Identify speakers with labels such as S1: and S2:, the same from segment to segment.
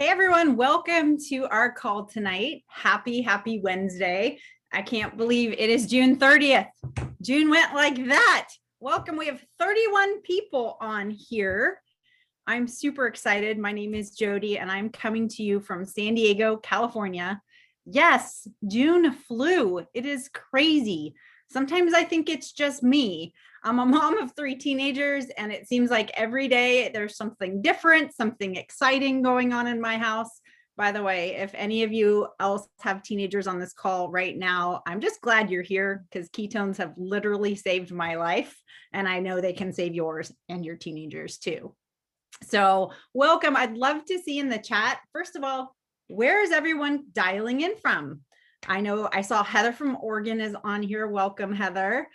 S1: Hey everyone, welcome to our call tonight. Happy Wednesday. I can't believe it is June 30th. June went like that. Welcome. We have 31 people on here. I'm super excited. My name is Jodi and I'm coming to you from San Diego, California. Yes, June flew. It is crazy. Sometimes I think it's just me. I'm a mom of 3 teenagers, and it seems like every day there's something different, something exciting going on in my house. By the way, if any of you else have teenagers on this call right now, I'm just glad you're here because ketones have literally saved my life, and I know they can save yours and your teenagers too. So welcome. I'd love to see in the chat, first of all, where is everyone dialing in from? I know I saw Heather from Oregon is on here. Welcome, Heather.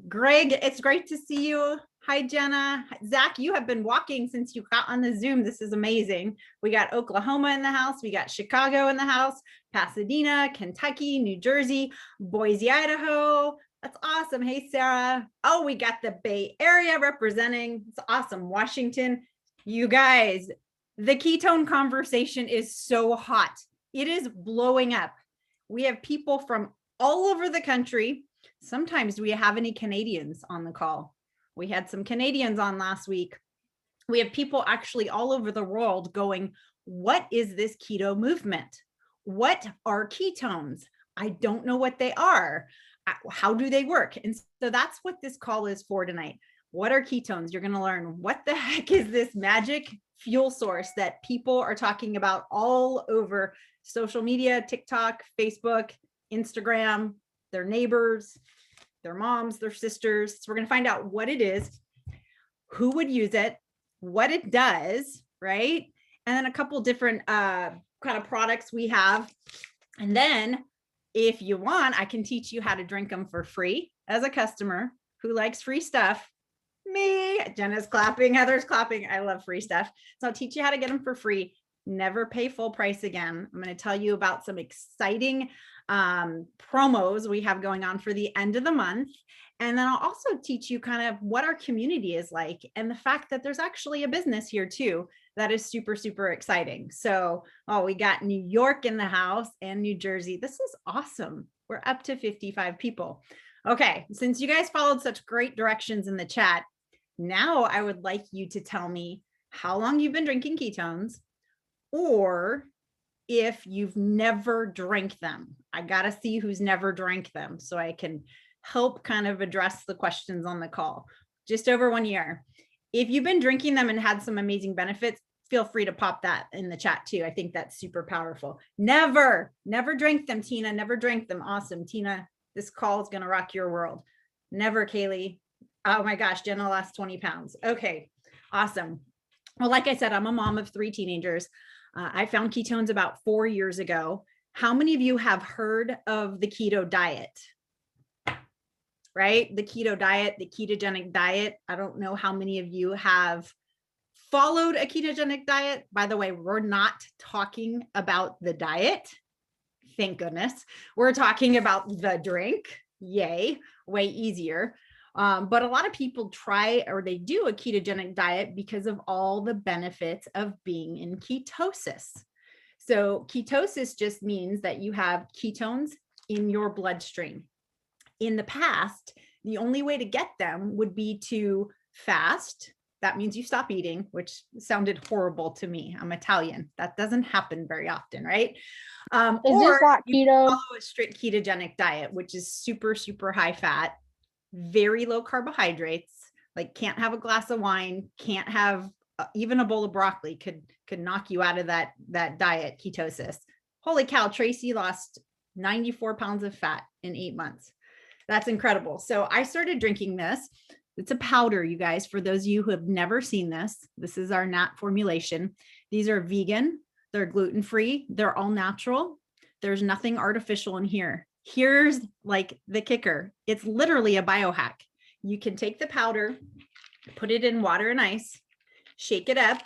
S1: Greg, it's great to see you. Hi, Jenna. Zach, you have been walking since you got on the Zoom. This is amazing. We got Oklahoma in the house. We got Chicago in the house, Pasadena, Kentucky, New Jersey, Boise, Idaho. That's awesome. Hey, Sarah. Oh, we got the Bay Area representing. It's awesome. Washington. You guys, the ketone conversation is so hot. It is blowing up. We have people from all over the country. Sometimes do we have any Canadians on the call? We had some Canadians on last week. We have people actually all over the world going, what is this keto movement? What are ketones? I don't know what they are. How do they work? And so that's what this call is for tonight. What are ketones? You're going to learn what the heck is this magic fuel source that people are talking about all over social media, TikTok, Facebook, Instagram, their neighbors, their moms, their sisters. So we're going to find out what it is, who would use it, what it does, right? And then a couple different kind of products we have. And then if you want, I can teach you how to drink them for free as a customer who likes free stuff. Me, Jenna's clapping, Heather's clapping. I love free stuff. So I'll teach you how to get them for free. Never pay full price again. I'm going to tell you about some exciting promos we have going on for the end of the month. And then I'll also teach you kind of what our community is like and the fact that there's actually a business here too. That is super, super exciting. So, we got New York in the house and New Jersey. This is awesome. We're up to 55 people. Okay. Since you guys followed such great directions in the chat, now I would like you to tell me how long you've been drinking ketones, or if you've never drank them. I got to see who's never drank them so I can help kind of address the questions on the call. Just over 1 year. If you've been drinking them and had some amazing benefits, feel free to pop that in the chat too. I think that's super powerful. Never drank them, Tina. Never drank them. Awesome. Tina, this call is going to rock your world. Never, Kaylee. Oh my gosh, Jenna lost 20 pounds. Okay, awesome. Well, like I said, I'm a mom of 3 teenagers. I found ketones about 4 years ago. How many of you have heard of the keto diet? Right? The keto diet, the ketogenic diet. I don't know how many of you have followed a ketogenic diet. By the way, we're not talking about the diet. Thank goodness. We're talking about the drink. Yay, way easier. But a lot of people try or they do a ketogenic diet because of all the benefits of being in ketosis. So ketosis just means that you have ketones in your bloodstream. In the past, the only way to get them would be to fast. That means you stop eating, which sounded horrible to me. I'm Italian. That doesn't happen very often, right?
S2: Is this not
S1: you
S2: keto?
S1: follow a strict ketogenic diet, which is super, super high fat, very low carbohydrates, like can't have a glass of wine, can't have even a bowl of broccoli could knock you out of that diet, ketosis. Holy cow, Tracy lost 94 pounds of fat in 8 months. That's incredible. So I started drinking this. It's a powder, you guys, for those of you who have never seen this. This is our nat formulation. These are vegan, they're gluten-free, they're all natural. There's nothing artificial in here. Here's like the kicker. It's literally a biohack. You can take the powder, put it in water and ice, shake it up,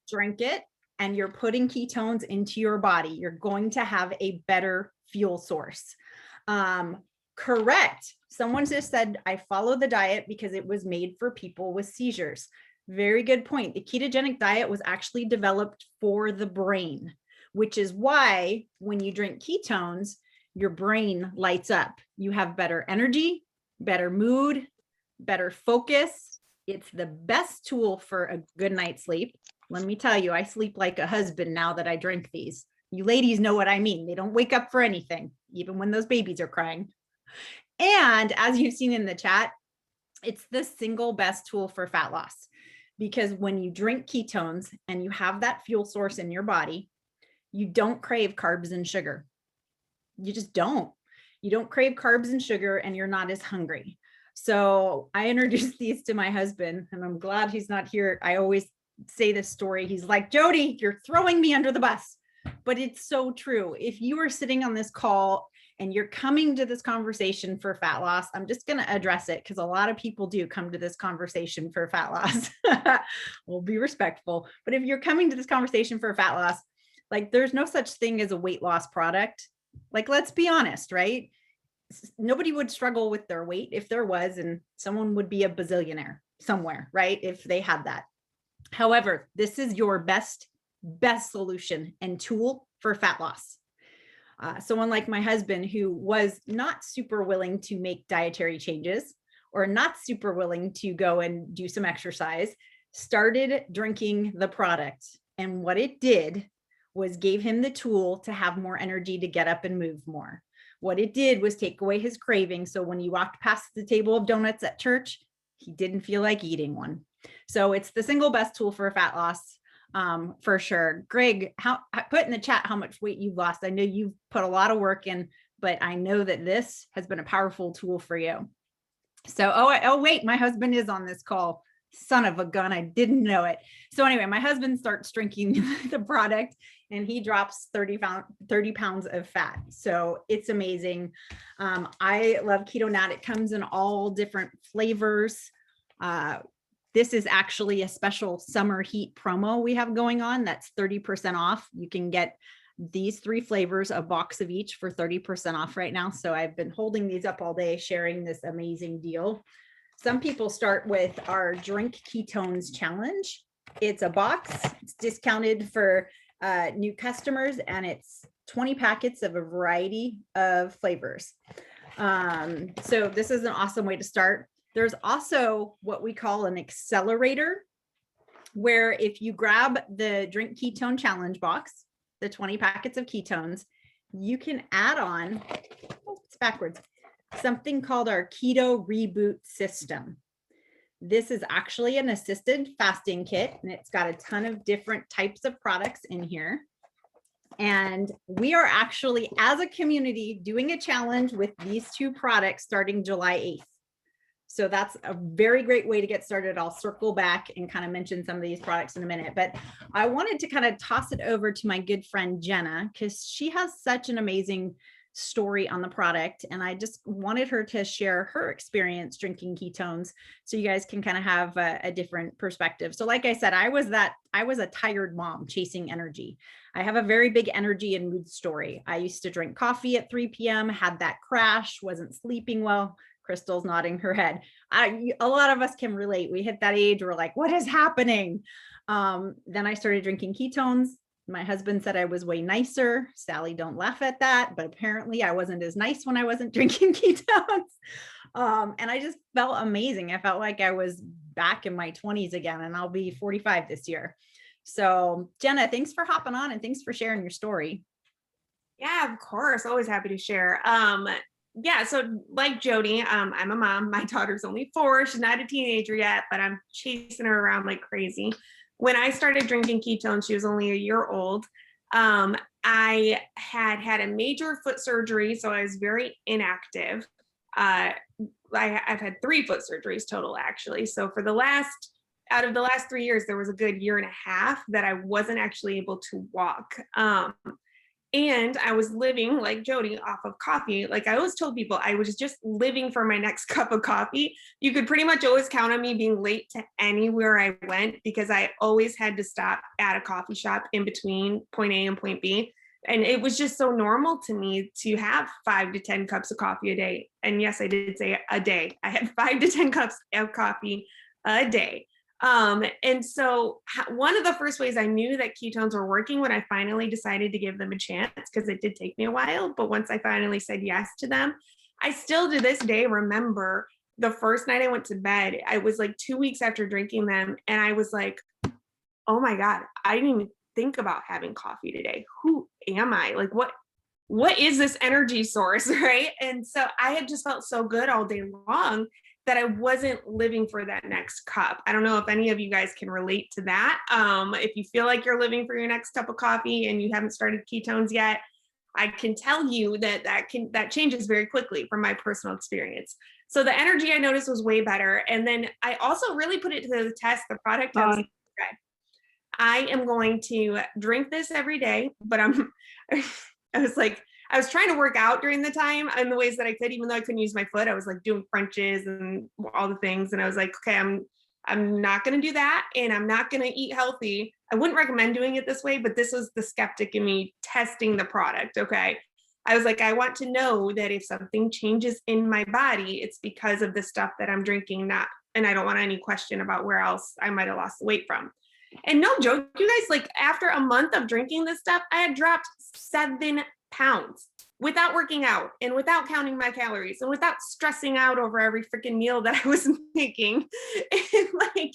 S1: drink it, and you're putting ketones into your body. You're going to have a better fuel source. Correct. Someone just said, I follow the diet because it was made for people with seizures. Very good point. The ketogenic diet was actually developed for the brain, which is why when you drink ketones, your brain lights up. You have better energy, better mood, better focus. It's the best tool for a good night's sleep. Let me tell you, I sleep like a husband now that I drink these. You ladies know what I mean. They don't wake up for anything, even when those babies are crying. And as you've seen in the chat, it's the single best tool for fat loss, because when you drink ketones and you have that fuel source in your body, you don't crave carbs and sugar. You just don't. You don't crave carbs and sugar, and you're not as hungry. So I introduced these to my husband, and I'm glad he's not here. I always say this story. He's like, Jodi, you're throwing me under the bus. But it's so true. If you are sitting on this call and you're coming to this conversation for fat loss, I'm just going to address it because a lot of people do come to this conversation for fat loss. We'll be respectful. But if you're coming to this conversation for fat loss, like there's no such thing as a weight loss product. Like, let's be honest, right? Nobody would struggle with their weight if there was, and someone would be a bazillionaire somewhere, right? If they had that. However, this is your best solution and tool for fat loss. Someone like my husband, who was not super willing to make dietary changes or not super willing to go and do some exercise, started drinking the product. And what it did was gave him the tool to have more energy to get up and move more. What it did was take away his craving. So when you walked past the table of donuts at church, he didn't feel like eating one. So it's the single best tool for fat loss. For sure. Greg, put in the chat how much weight you've lost. I know you've put a lot of work in, but I know that this has been a powerful tool for you. So, oh wait, my husband is on this call. Son of a gun, I didn't know it. So anyway, my husband starts drinking the product and he drops 30 pounds of fat. So it's amazing. I love KetoNat. It comes in all different flavors. This is actually a special summer heat promo we have going on. That's 30% off. You can get these 3 flavors, a box of each, for 30% off right now. So I've been holding these up all day, sharing this amazing deal. Some people start with our Drink Ketones challenge. It's a box. It's discounted for new customers, and it's 20 packets of a variety of flavors. So this is an awesome way to start. There's also what we call an accelerator, where if you grab the Drink Ketone Challenge box, the 20 packets of ketones, you can add on, it's backwards, something called our Keto Reboot System. This is actually an assisted fasting kit, and it's got a ton of different types of products in here. And we are actually, as a community, doing a challenge with these 2 products starting July 8th. So that's a very great way to get started. I'll circle back and kind of mention some of these products in a minute, but I wanted to kind of toss it over to my good friend Jenna, because she has such an amazing story on the product. And I just wanted her to share her experience drinking ketones so you guys can kind of have a different perspective. So like I said, I was a tired mom chasing energy. I have a very big energy and mood story. I used to drink coffee at 3 p.m., had that crash, wasn't sleeping well. Crystal's nodding her head. A lot of us can relate. We hit that age, we're like, what is happening? Then I started drinking ketones. My husband said I was way nicer. Sally, don't laugh at that, but apparently I wasn't as nice when I wasn't drinking ketones. And I just felt amazing. I felt like I was back in my 20s again, and I'll be 45 this year. So Jenna, thanks for hopping on and thanks for sharing your story.
S3: Yeah, of course. Always happy to share. Yeah, so like Jodi, I'm a mom. My daughter's only 4. She's not a teenager yet, but I'm chasing her around like crazy. When I started drinking ketones, she was only a year old. I had a major foot surgery, so I was very inactive. I've had 3 foot surgeries total, actually. So out of the last 3 years, there was a good year and a half that I wasn't actually able to walk. And I was living, like Jodi, off of coffee. Like I always told people, I was just living for my next cup of coffee. You could pretty much always count on me being late to anywhere I went, because I always had to stop at a coffee shop in between point A and point B. And it was just so normal to me to have 5 to 10 cups of coffee a day. And yes, I did say a day. I had 5 to 10 cups of coffee a day. And so one of the first ways I knew that ketones were working when I finally decided to give them a chance, because it did take me a while, but once I finally said yes to them, I still to this day remember the first night I went to bed. I was like 2 weeks after drinking them, and I was like, oh my God, I didn't even think about having coffee today. Who am I? Like, what is this energy source, right? And so I had just felt so good all day long that I wasn't living for that next cup. I don't know if any of you guys can relate to that. If you feel like you're living for your next cup of coffee and you haven't started ketones yet, I can tell you that changes very quickly from my personal experience. So the energy I noticed was way better. And then I also really put it to the test, the product. I am going to drink this every day, but I was trying to work out during the time in the ways that I could, even though I couldn't use my foot. I was like doing crunches and all the things. And I was like, okay, I'm not going to do that. And I'm not going to eat healthy. I wouldn't recommend doing it this way, but this was the skeptic in me testing the product. Okay. I was like, I want to know that if something changes in my body, it's because of the stuff that I'm drinking, and I don't want any question about where else I might've lost the weight from. And no joke, you guys, like after a month of drinking this stuff, I had dropped 7 pounds without working out and without counting my calories and without stressing out over every freaking meal that I was making. And like,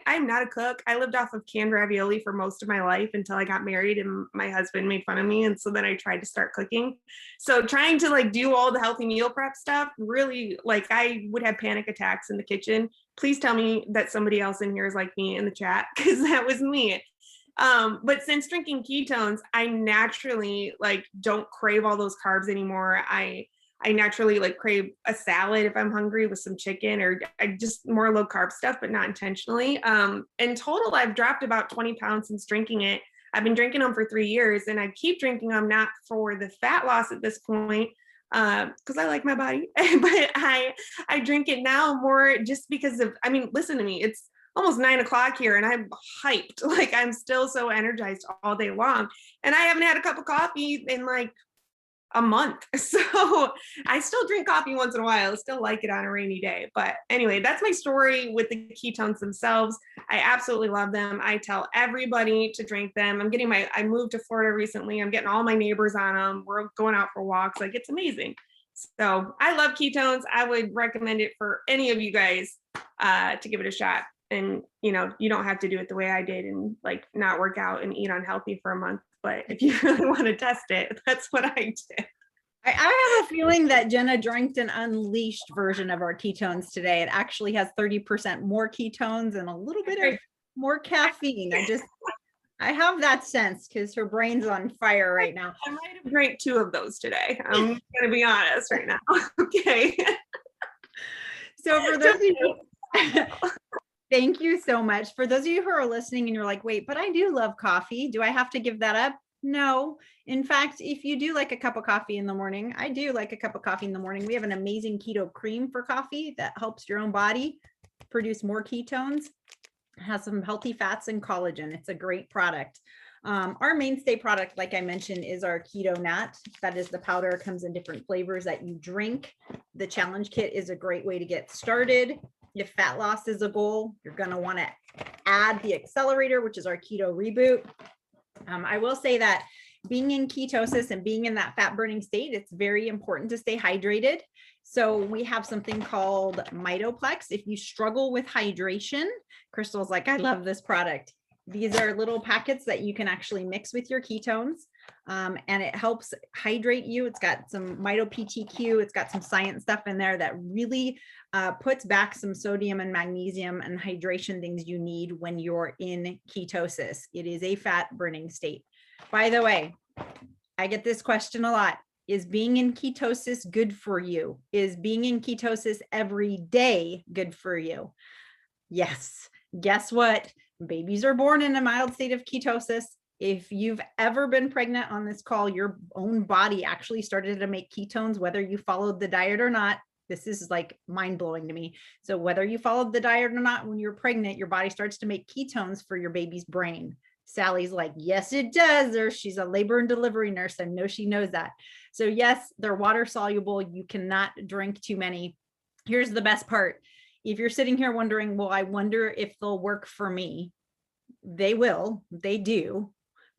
S3: I'm not a cook. I lived off of canned ravioli for most of my life until I got married and my husband made fun of me. And so then I tried to start cooking. So trying to like do all the healthy meal prep stuff, really, like I would have panic attacks in the kitchen. Please tell me that somebody else in here is like me in the chat, because that was me. But since drinking ketones, I naturally like don't crave all those carbs anymore. I naturally like crave a salad if I'm hungry with some chicken, or I just more low carb stuff, but not intentionally. In total, I've dropped about 20 pounds since drinking it. I've been drinking them for 3 years, and I keep drinking them not for the fat loss at this point, because I like my body, but I drink it now more just because of, I mean, listen to me, it's almost 9 o'clock here and I'm hyped. Like I'm still so energized all day long, and I haven't had a cup of coffee in like a month. So I still drink coffee once in a while. I still like it on a rainy day. But anyway, that's my story with the ketones themselves. I absolutely love them. I tell everybody to drink them. I moved to Florida recently. I'm getting all my neighbors on them. We're going out for walks. Like it's amazing. So I love ketones. I would recommend it for any of you guys to give it a shot. And, you know, you don't have to do it the way I did and like not work out and eat unhealthy for a month. But if you really want to test it, that's what I did.
S1: I have a feeling that Jenna drank an unleashed version of our ketones today. It actually has 30% more ketones and a little bit of more caffeine. I have that sense because her brain's on fire right now.
S3: I might have drank 2 of those today. I'm going to be honest right now. Okay.
S1: So for those of you, thank you so much. For those of you who are listening and you're like, wait, but I do love coffee. Do I have to give that up? No. In fact, if you do like a cup of coffee in the morning, I do like a cup of coffee in the morning. We have an amazing keto cream for coffee that helps your own body produce more ketones. It has some healthy fats and collagen. It's a great product. Our mainstay product, like I mentioned, is our Keto Nat. That is the powder. It comes in different flavors that you drink. The challenge kit is a great way to get started. If fat loss is a goal, you're going to want to add the accelerator, which is our keto reboot. I will say that being in ketosis and being in that fat burning state, it's very important to stay hydrated. So we have something called Mitoplex. If you struggle with hydration, Crystal's like, I love this product. These are little packets that you can actually mix with your ketones, and it helps hydrate you. It's got some MitoPTQ. It's got some science stuff in there that really puts back some sodium and magnesium and hydration things you need when you're in ketosis. It is a fat burning state. By the way, I get this question a lot. Is being in ketosis good for you? Is being in ketosis every day good for you? Yes. Guess what? Babies are born in a mild state of ketosis. If you've ever been pregnant on this call, your own body actually started to make ketones, whether you followed the diet or not. This is like mind blowing to me. So whether you followed the diet or not, when you're pregnant, your body starts to make ketones for your baby's brain. Sally's like, yes, it does. Or she's a labor and delivery nurse. I know she knows that. So yes, they're water soluble. You cannot drink too many. Here's the best part. If you're sitting here wondering, well, I wonder if they'll work for me, they will, they do,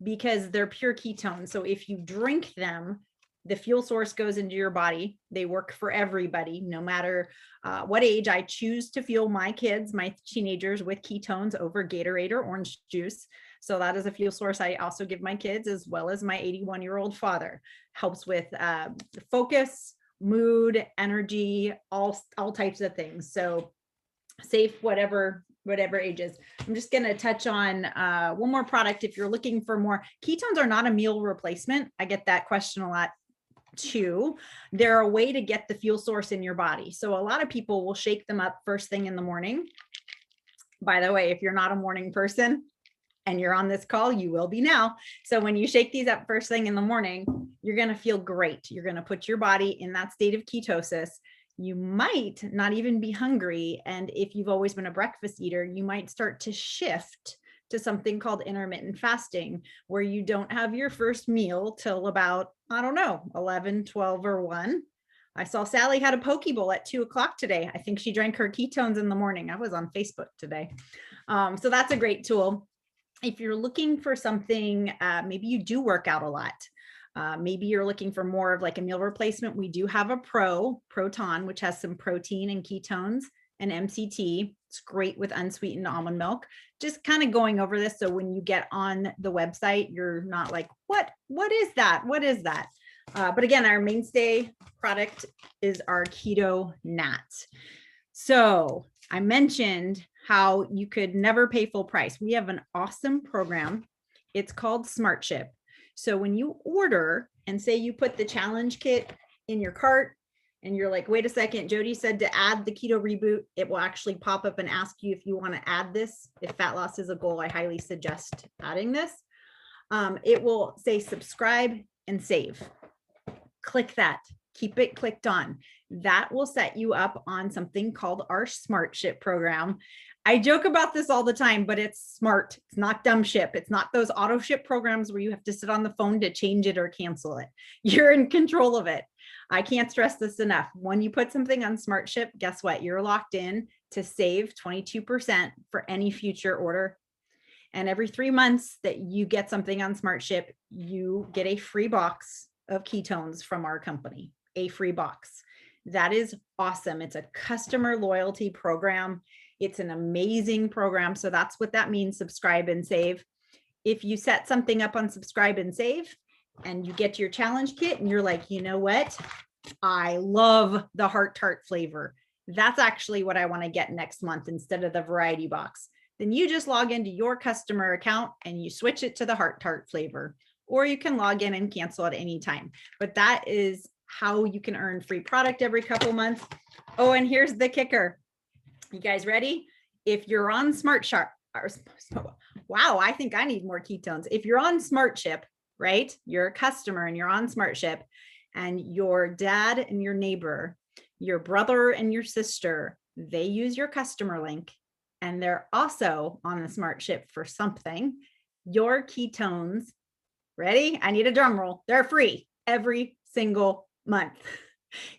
S1: because they're pure ketones. So if you drink them, the fuel source goes into your body. They work for everybody, no matter what age. I choose to fuel my kids, my teenagers, with ketones over Gatorade or orange juice. So that is a fuel source I also give my kids, as well as my 81-year-old father. Helps with focus, mood, energy, all types of things. So safe, whatever ages. I'm just going to touch on one more product. If you're looking for more, ketones are not a meal replacement. I get that question a lot too. They're a way to get the fuel source in your body. So a lot of people will shake them up first thing in the morning. By the way, if you're not a morning person and you're on this call, you will be now. So when you shake these up first thing in the morning, you're going to feel great. You're going to put your body in that state of ketosis. You might not even be hungry. And if you've always been a breakfast eater, you might start to shift to something called intermittent fasting, where you don't have your first meal till about, I don't know, 11, 12, or 1. I saw Sally had a poke bowl at 2 o'clock today. I think she drank her ketones in the morning. I was on Facebook today. So that's a great tool. If you're looking for something, maybe you do work out a lot. Maybe you're looking for more of like a meal replacement. We do have a Proton, which has some protein and ketones, and MCT. It's great with unsweetened almond milk. Just kind of going over this, so when you get on the website, you're not like, what is that? What is that? But again, our mainstay product is our Keto Nat. So I mentioned how you could never pay full price. We have an awesome program. It's called Smart Ship. So when you order and say you put the challenge kit in your cart and you're like, wait a second, Jodi said to add the keto reboot, it will actually pop up and ask you if you want to add this. If fat loss is a goal, I highly suggest adding this. It will say subscribe and save. Click that. Keep it clicked on. That will set you up on something called our Smart Ship program. I joke about this all the time, but it's smart. It's not dumb ship. It's not those auto ship programs where you have to sit on the phone to change it or cancel it. You're in control of it. I can't stress this enough. When you put something on Smart Ship, guess what? You're locked in to save 22% for any future order. And every 3 months that you get something on Smart Ship, you get a free box of ketones from our company, a free box. That is awesome. It's a customer loyalty program. It's an amazing program. So that's what that means, subscribe and save. If you set something up on subscribe and save and you get your challenge kit and you're like, you know what? I love the heart tart flavor. That's actually what I want to get next month instead of the variety box. Then you just log into your customer account and you switch it to the heart tart flavor, or you can log in and cancel at any time. But that is how you can earn free product every couple months. Oh, and here's the kicker. You guys ready? If you're on Smart Ship, wow, I think I need more ketones. If you're on Smart Ship, right? You're a customer and you're on Smart Ship, and your dad and your neighbor, your brother and your sister, they use your customer link and they're also on the Smart Ship for something, your ketones, ready? I need a drum roll. They're free every single month.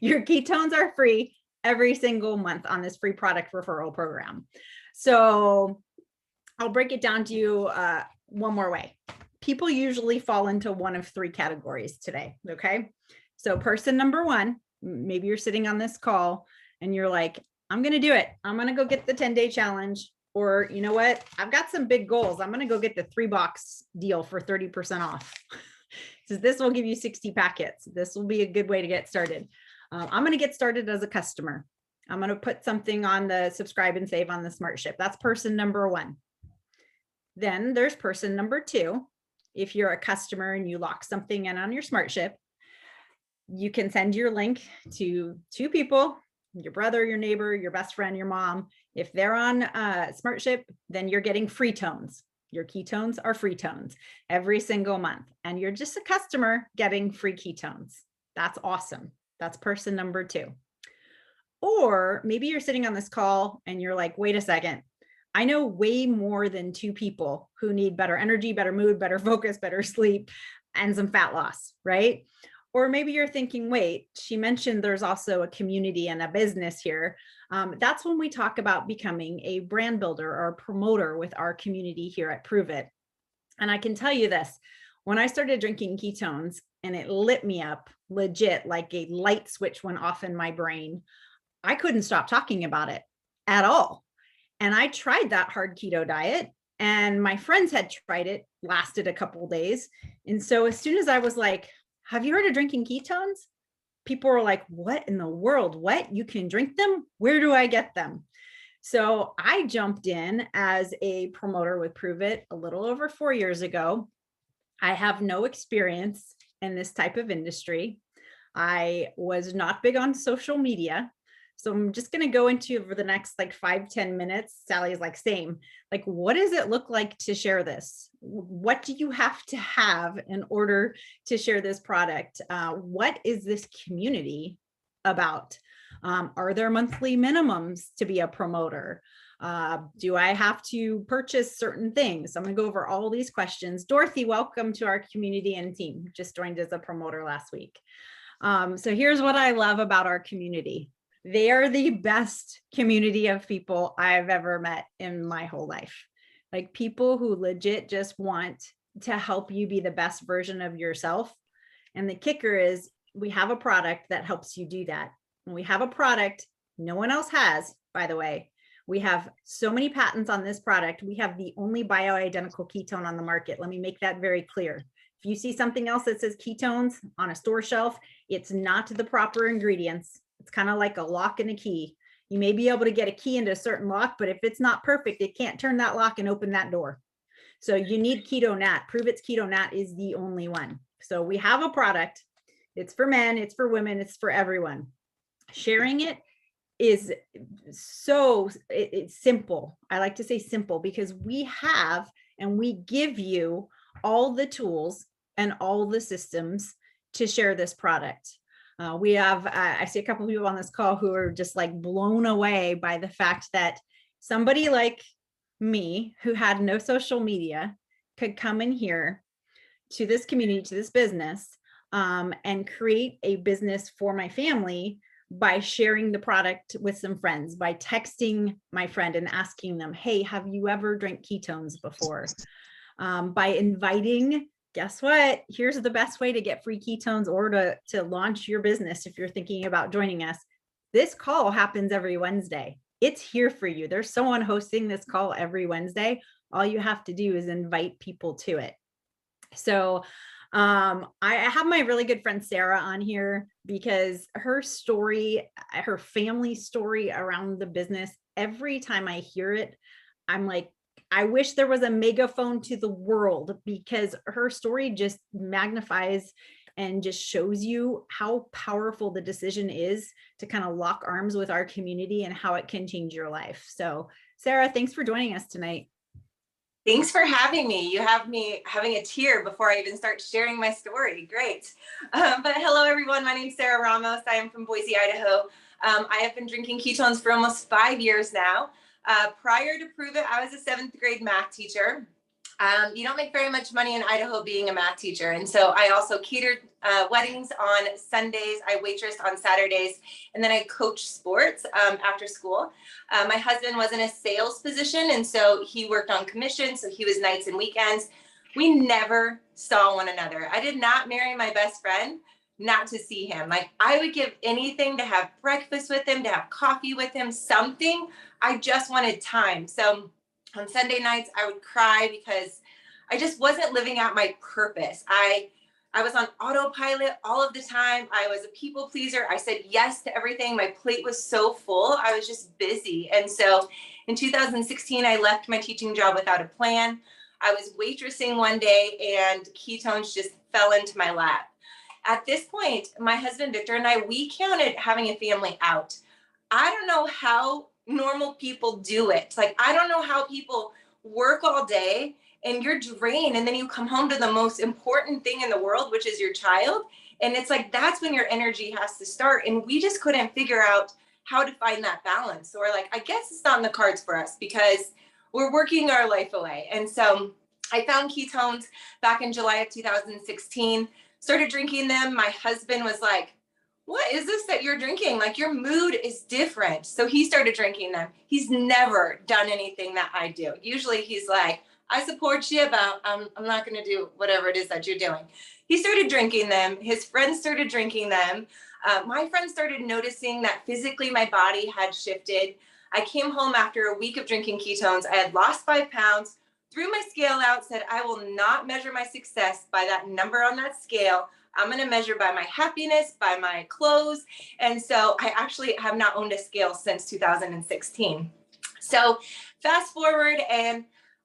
S1: Your ketones are free every single month on this free product referral program. So I'll break it down to you one more way. People usually fall into one of 3 categories today. Okay. So person number 1, maybe you're sitting on this call and you're like, I'm going to do it. I'm going to go get the 10-day challenge. Or you know what? I've got some big goals. I'm going to go get the 3-box deal for 30% off. So this will give you 60 packets. This will be a good way to get started. I'm going to get started as a customer. I'm going to put something on the subscribe and save on the Smart Ship. That's person number 1. Then there's person number 2. If you're a customer and you lock something in on your Smart Ship, you can send your link to 2 people, your brother, your neighbor, your best friend, your mom. If they're on Smart Ship, then you're getting free tones. Your ketones are free tones every single month. And you're just a customer getting free ketones. That's awesome. That's person number 2. Or maybe you're sitting on this call and you're like, wait a second. I know way more than 2 people who need better energy, better mood, better focus, better sleep, and some fat loss, right? Or maybe you're thinking, wait, she mentioned there's also a community and a business here. That's when we talk about becoming a brand builder or a promoter with our community here at Prüvit. And I can tell you this, when I started drinking ketones and it lit me up legit, like a light switch went off in my brain, I couldn't stop talking about it at all. And I tried that hard keto diet, and my friends had tried it, lasted a couple of days. And so as soon as I was like, have you heard of drinking ketones? People were like, what in the world? What? You can drink them? Where do I get them? So I jumped in as a promoter with Prüvit a little over 4 years ago. I have no experience in this type of industry. I was not big on social media. So I'm just going to go into over the next like 5-10 minutes. Sally's like, same. Like, what does it look like to share this? What do you have to have in order to share this product? What is this community about? Are there monthly minimums to be a promoter? Do I have to purchase certain things? I'm going to go over all these questions. Dorothy, welcome to our community and team. Just joined as a promoter last week. So here's what I love about our community. They are the best community of people I've ever met in my whole life. Like people who legit just want to help you be the best version of yourself. And the kicker is we have a product that helps you do that. And we have a product no one else has, by the way. We have so many patents on this product. We have the only bioidentical ketone on the market. Let me make that very clear. If you see something else that says ketones on a store shelf, it's not the proper ingredients. It's kind of like a lock and a key. You may be able to get a key into a certain lock, but if it's not perfect, it can't turn that lock and open that door. So you need Keto Nat. Pruvit's Keto Nat is the only one. So we have a product. It's for men, it's for women, it's for everyone. Sharing it is it's simple. I like to say simple because we have and we give you all the tools and all the systems to share this product. We have, I see a couple of people on this call who are just like blown away by the fact that somebody like me who had no social media could come in here to this community, to this business, and create a business for my family by sharing the product with some friends, by texting my friend and asking them, hey, have you ever drank ketones before? By inviting, guess what? Here's the best way to get free ketones or to launch your business if you're thinking about joining us. This call happens every Wednesday. It's here for you. There's someone hosting this call every Wednesday. All you have to do is invite people to it. So I have my really good friend Sarah on here because her story, her family story around the business, every time I hear it, I'm like, I wish there was a megaphone to the world because her story just magnifies and just shows you how powerful the decision is to kind of lock arms with our community and how it can change your life. So Sarah, thanks for joining us tonight.
S4: Thanks for having me. You have me having a tear before I even start sharing my story. Great. But hello, everyone. My name is Sarah Ramos. I am from Boise, Idaho. I have been drinking ketones for almost 5 years now. Prior to Prüvit, I was a 7th grade math teacher. You don't make very much money in Idaho being a math teacher. And so I also catered weddings on Sundays. I waitressed on Saturdays. And then I coached sports after school. My husband was in a sales position. And so he worked on commission. So he was nights and weekends. We never saw one another. I did not marry my best friend not to see him. Like I would give anything to have breakfast with him, to have coffee with him, something. I just wanted time. So on Sunday nights, I would cry because I just wasn't living out my purpose. I was on autopilot all of the time. I was a people pleaser. I said yes to everything. My plate was so full. I was just busy. And so in 2016, I left my teaching job without a plan. I was waitressing one day and ketones just fell into my lap. At this point, my husband, Victor, and I, we counted having a family out. I don't know how normal people do it. Like, I don't know how people work all day and you're drained and then you come home to the most important thing in the world, which is your child. And it's like, that's when your energy has to start. And we just couldn't figure out how to find that balance. So we're like, I guess it's not in the cards for us because we're working our life away. And so I found ketones back in July of 2016. started drinking them. My husband was like, what is this that you're drinking? Like, your mood is different. So he started drinking them. He's never done anything that I do. Usually he's like, I support you, but I'm not going to do whatever it is that you're doing. He started drinking them. His friends started drinking them. My friends started noticing that physically my body had shifted. I came home after a week of drinking ketones. I had lost 5 pounds, threw my scale out, said, I will not measure my success by that number on that scale. I'm going to measure by my happiness, by my clothes. And so I actually have not owned a scale since 2016. So fast forward, and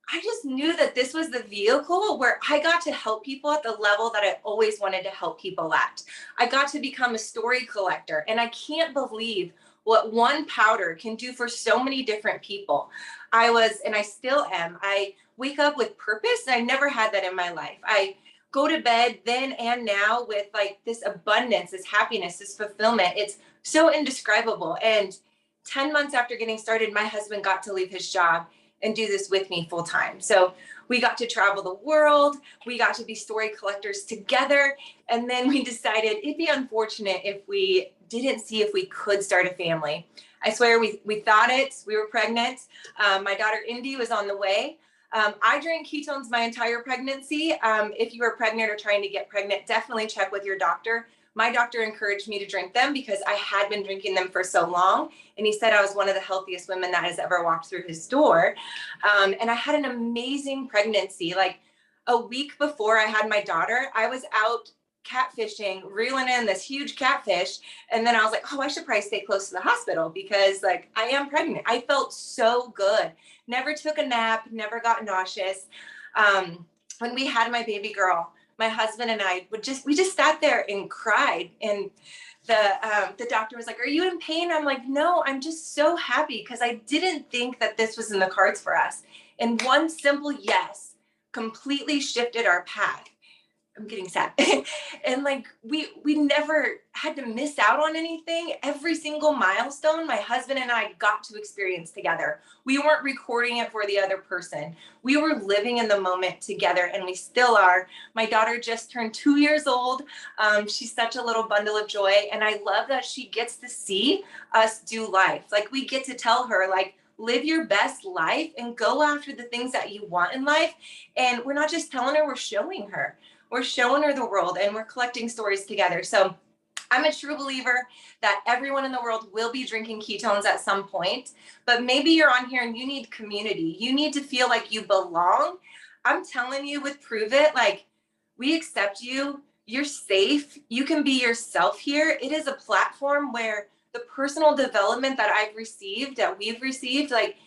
S4: I just knew that this was the vehicle where I got to help people at the level that I always wanted to help people at. I got to become a story collector, and I can't believe what one powder can do for so many different people. I was, and I still am, I wake up with purpose. I never had that in my life. I go to bed then and now with like this abundance, this happiness, this fulfillment. It's so indescribable. And 10 months after getting started, my husband got to leave his job and do this with me full time. So we got to travel the world. We got to be story collectors together. And then we decided it'd be unfortunate if we didn't see if we could start a family. I swear we thought it. We were pregnant. My daughter Indy was on the way. I drank ketones my entire pregnancy. If you are pregnant or trying to get pregnant, definitely check with your doctor. My doctor encouraged me to drink them because I had been drinking them for so long. And he said I was one of the healthiest women that has ever walked through his door. And I had an amazing pregnancy. Like a week before I had my daughter, I was out catfishing, reeling in this huge catfish. And then I was like, oh, I should probably stay close to the hospital because like I am pregnant. I felt so good. Never took a nap, never got nauseous. When we had my baby girl, my husband and I we just sat there and cried. And the doctor was like, are you in pain? I'm like, no, I'm just so happy because I didn't think that this was in the cards for us. And one simple yes completely shifted our path. I'm getting sad. And like, we never had to miss out on anything. Every single milestone my husband and I got to experience together. We weren't recording it for the other person. We were living in the moment together, and we still are. My daughter just turned 2 years old. She's such a little bundle of joy. And I love that she gets to see us do life. Like, we get to tell her, like, live your best life and go after the things that you want in life. And we're not just telling her, we're showing her. We're showing her the world, and we're collecting stories together. So I'm a true believer that everyone in the world will be drinking ketones at some point, but maybe you're on here and you need community. You need to feel like you belong. I'm telling you, with Prüvit, like, we accept you. You're safe. You can be yourself here. It is a platform where the personal development that I've received, that we've received, like,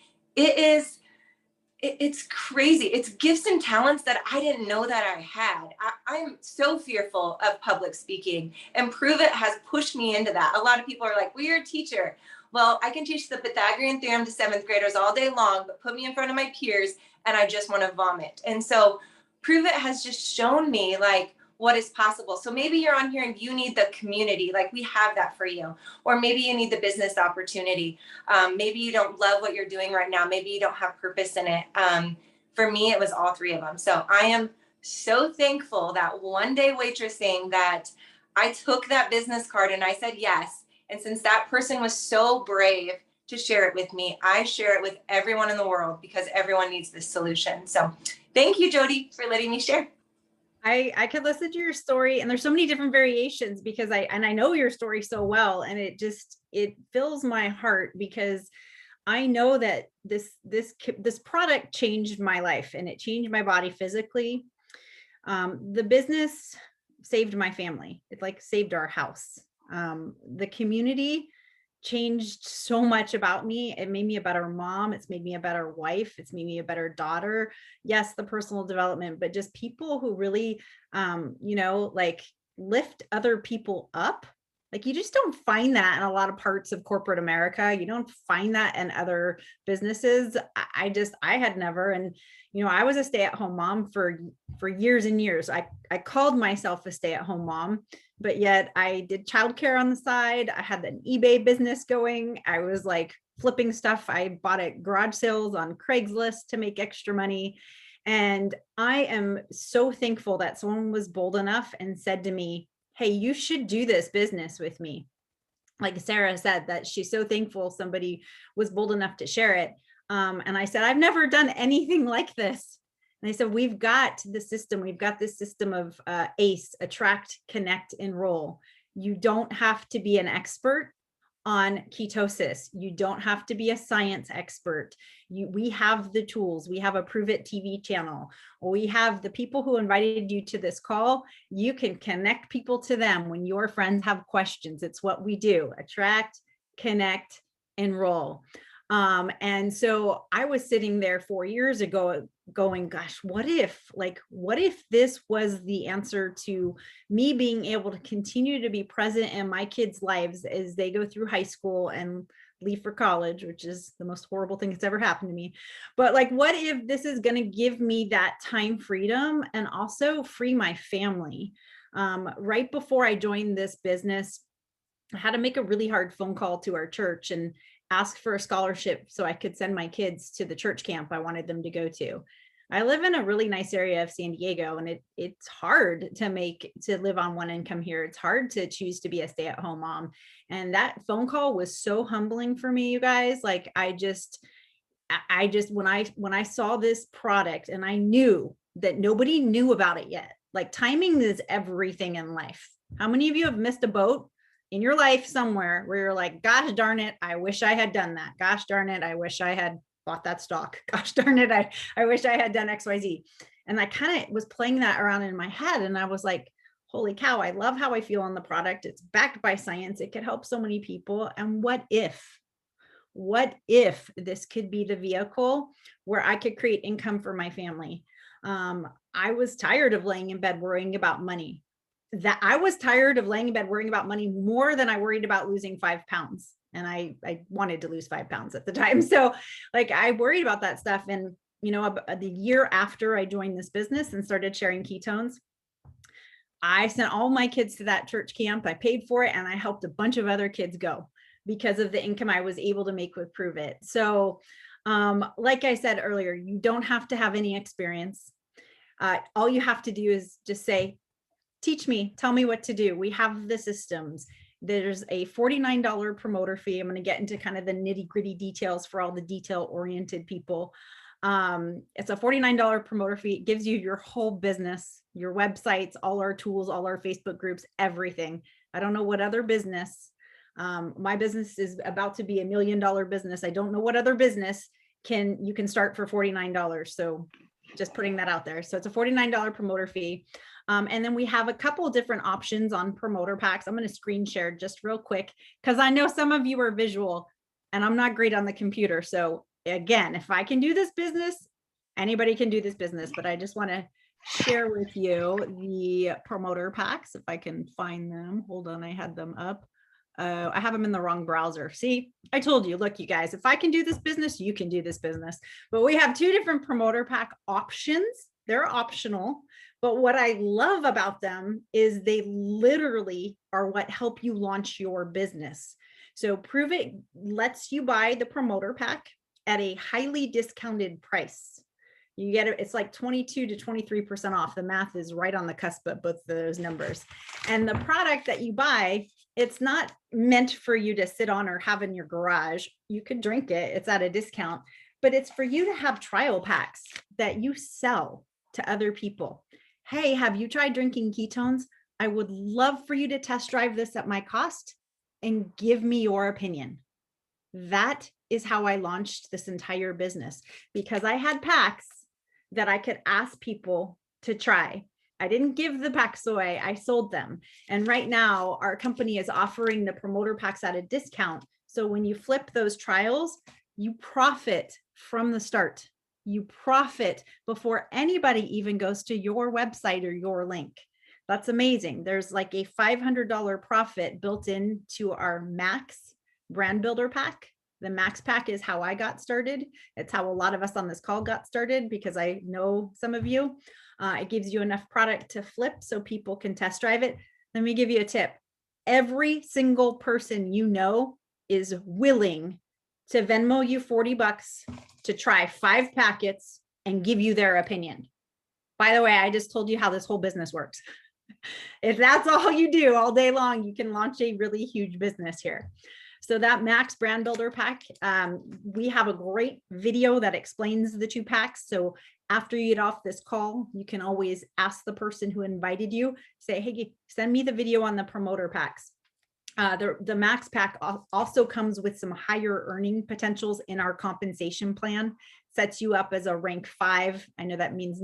S4: it's crazy. It's gifts and talents that I didn't know that I had. I'm so fearful of public speaking, and Prüvit has pushed me into that. A lot of people are like, well, you're a teacher. Well, I can teach the Pythagorean theorem to 7th graders all day long, but put me in front of my peers and I just want to vomit. And so Prüvit has just shown me like what is possible. So maybe you're on here and you need the community, like we have that for you. Or maybe you need the business opportunity. Maybe you don't love what you're doing right now. Maybe you don't have purpose in it. For me, it was all 3 of them. So I am so thankful that one day waitressing that I took that business card and I said yes. And since that person was so brave to share it with me, I share it with everyone in the world because everyone needs this solution. So thank you, Jodi, for letting me share.
S1: I could listen to your story, and there's so many different variations because I know your story so well, and it fills my heart because I know that this product changed my life, and it changed my body physically. The business saved my family. It like saved our house. The community changed so much about me. It made me a better mom. It's made me a better wife. It's made me a better daughter. Yes, the personal development, but just people who really, like lift other people up. Like, you just don't find that in a lot of parts of corporate America. You don't find that in other businesses. I had never. And, I was a stay-at-home mom for years and years. I called myself a stay-at-home mom, but yet I did childcare on the side. I had an eBay business going. I was like flipping stuff I bought at garage sales on Craigslist to make extra money. And I am so thankful that someone was bold enough and said to me, hey, you should do this business with me. Like Sarah said, that she's so thankful somebody was bold enough to share it. And I said, I've never done anything like this. And they said, we've got the system. We've got this system of ACE, attract, connect, enroll. You don't have to be an expert on ketosis. You don't have to be a science expert. We have the tools. We have a Prüvit TV channel. We have the people who invited you to this call. You can connect people to them when your friends have questions. It's what we do: attract, connect, enroll. And so I was sitting there 4 years ago going, gosh, what if this was the answer to me being able to continue to be present in my kids' lives as they go through high school and leave for college, which is the most horrible thing that's ever happened to me. But like, what if this is going to give me that time freedom and also free my family? Right before I joined this business, I had to make a really hard phone call to our church and ask for a scholarship so I could send my kids to the church camp I wanted them to go to. I live in a really nice area of San Diego, and it's hard to live on one income here. It's hard to choose to be a stay-at-home mom. And that phone call was so humbling for me, you guys. Like I just when I saw this product and I knew that nobody knew about it yet. Like timing is everything in life. How many of you have missed a boat in your life somewhere where you're like, gosh darn it, I wish I had done that. Gosh darn it, I wish I had bought that stock. Gosh darn it, I wish I had done XYZ. And I kind of was playing that around in my head. And I was like, holy cow, I love how I feel on the product. It's backed by science. It could help so many people. And what if this could be the vehicle where I could create income for my family? I was tired of laying in bed worrying about money. I was tired of laying in bed worrying about money more than I worried about losing 5 pounds. And I wanted to lose 5 pounds at the time. So like I worried about that stuff. And, the year after I joined this business and started sharing ketones, I sent all my kids to that church camp. I paid for it and I helped a bunch of other kids go because of the income I was able to make with Prüvit. So like I said earlier, you don't have to have any experience. All you have to do is just say, teach me, tell me what to do. We have the systems. There's a $49 promoter fee. I'm going to get into kind of the nitty gritty details for all the detail oriented people. It's a $49 promoter fee. It gives you your whole business, your websites, all our tools, all our Facebook groups, everything. I don't know what other business, my business is about to be $1 million business. I don't know what other business you can start for $49. So just putting that out there. So it's a $49 promoter fee. And then we have a couple of different options on promoter packs. I'm going to screen share just real quick because I know some of you are visual and I'm not great on the computer. So again, if I can do this business, anybody can do this business, but I just want to share with you the promoter packs if I can find them. Hold on, I had them up. I have them in the wrong browser. See, I told you, look, you guys, if I can do this business, you can do this business. But we have 2 different promoter pack options. They're optional. But what I love about them is they literally are what help you launch your business. So Prüvit lets you buy the promoter pack at a highly discounted price. You get it. It's like 22 to 23% off. The math is right on the cusp of both those numbers. And the product that you buy, it's not meant for you to sit on or have in your garage. You could drink it. It's at a discount, but it's for you to have trial packs that you sell to other people. Hey, have you tried drinking ketones? I would love for you to test drive this at my cost and give me your opinion. That is how I launched this entire business, because I had packs that I could ask people to try. I didn't give the packs away, I sold them. And right now our company is offering the promoter packs at a discount. So when you flip those trials, you profit from the start. You profit before anybody even goes to your website or your link. That's amazing. There's like a $500 profit built into our Max brand builder pack. The Max pack is how I got started. It's how a lot of us on this call got started, because I know some of you. It gives you enough product to flip so people can test drive it. Let me give you a tip. Every single person you know is willing to Venmo you $40 to try 5 packets and give you their opinion. By the way, I just told you how this whole business works. If that's all you do all day long, you can launch a really huge business here. So that Max Brand Builder pack, we have a great video that explains the 2 packs. So after you get off this call, you can always ask the person who invited you, say, hey, send me the video on the promoter packs. The Max pack also comes with some higher earning potentials in our compensation plan, sets you up as a rank 5. I know that means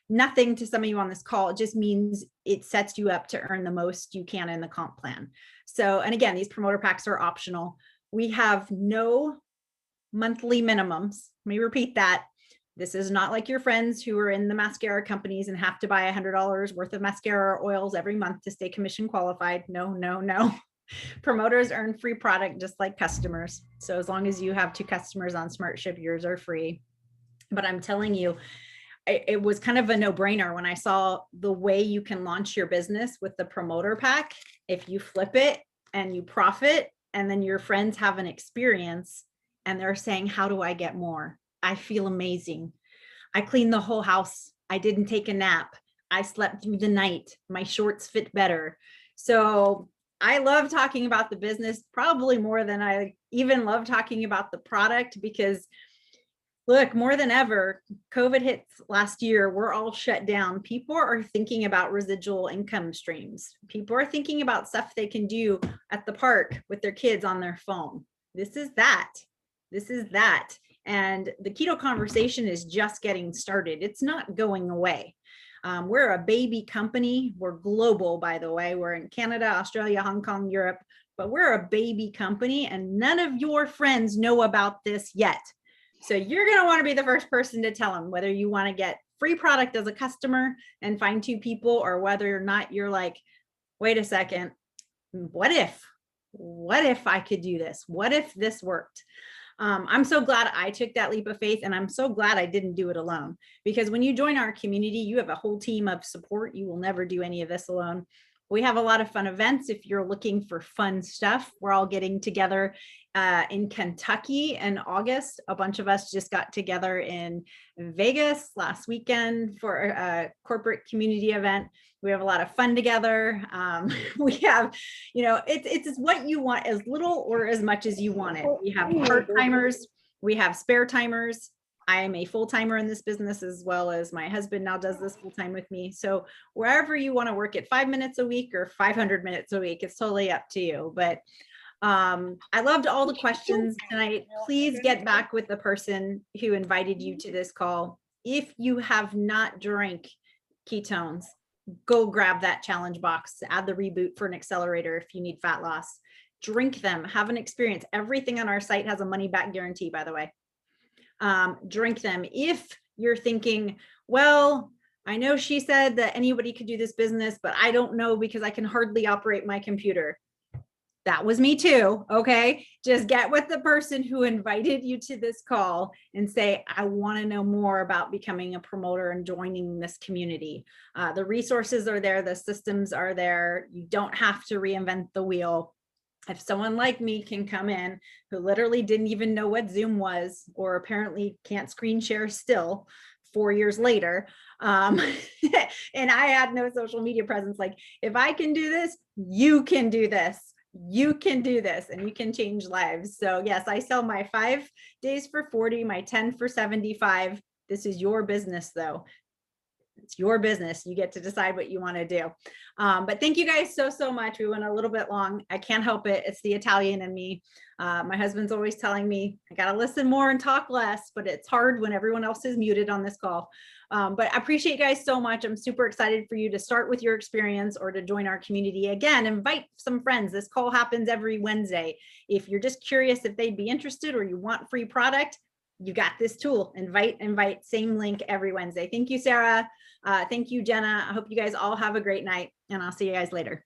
S1: nothing to some of you on this call. It just means it sets you up to earn the most you can in the comp plan. So, and again, these promoter packs are optional. We have no monthly minimums. Let me repeat that. This is not like your friends who are in the mascara companies and have to buy $100 worth of mascara oils every month to stay commission qualified. No, no, no. Promoters earn free product just like customers. So as long as you have 2 customers on SmartShip, yours are free. But I'm telling you, it was kind of a no-brainer when I saw the way you can launch your business with the promoter pack. If you flip it and you profit, and then your friends have an experience and they're saying, how do I get more? I feel amazing. I cleaned the whole house. I didn't take a nap. I slept through the night. My shorts fit better. So I love talking about the business, probably more than I even love talking about the product, because look, more than ever, COVID hits last year, we're all shut down. People are thinking about residual income streams. People are thinking about stuff they can do at the park with their kids on their phone. This is that. This is that. And the keto conversation is just getting started. It's not going away. We're a baby company. We're global, by the way. We're in Canada, Australia, Hong Kong, Europe, but we're a baby company and none of your friends know about this yet. So you're going to want to be the first person to tell them whether you want to get free product as a customer and find 2 people, or whether or not you're like, wait a second, what if I could do this? What if this worked? I'm so glad I took that leap of faith, and I'm so glad I didn't do it alone, because when you join our community, you have a whole team of support. You will never do any of this alone. We have a lot of fun events. If you're looking for fun stuff, we're all getting together in Kentucky in August. A bunch of us just got together in Vegas last weekend for a corporate community event. We have a lot of fun together. We have, it's what you want, as little or as much as you want it. We have part-timers, we have spare timers. I am a full-timer in this business, as well as my husband now does this full-time with me. So wherever you want to work it, 5 minutes a week or 500 minutes a week, it's totally up to you. But I loved all the questions tonight. Please get back with the person who invited you to this call. If you have not drank ketones, go grab that challenge box, add the reboot for an accelerator if you need fat loss. Drink them, have an experience. Everything on our site has a money back guarantee, by the way. Drink them. If you're thinking, well, I know she said that anybody could do this business, but I don't know because I can hardly operate my computer. That was me too. Okay. Just get with the person who invited you to this call and say, I want to know more about becoming a promoter and joining this community. The resources are there. The systems are there. You don't have to reinvent the wheel. If someone like me can come in who literally didn't even know what Zoom was, or apparently can't screen share still 4 years later, and I had no social media presence, like, if I can do this, you can do this. You can do this, and you can change lives. So yes, I sell my 5 days for 40, my 10 for 75. This is your business though. It's your business. You get to decide what you want to do. But thank you guys so much. We went a little bit long. I can't help it. It's the Italian in me. My husband's always telling me I got to listen more and talk less, but it's hard when everyone else is muted on this call. But I appreciate you guys so much. I'm super excited for you to start with your experience or to join our community. Again, invite some friends. This call happens every Wednesday. If you're just curious if they'd be interested or you want free product, you got this tool. Invite, same link every Wednesday. Thank you, Sarah. Thank you, Jenna. I hope you guys all have a great night, and I'll see you guys later.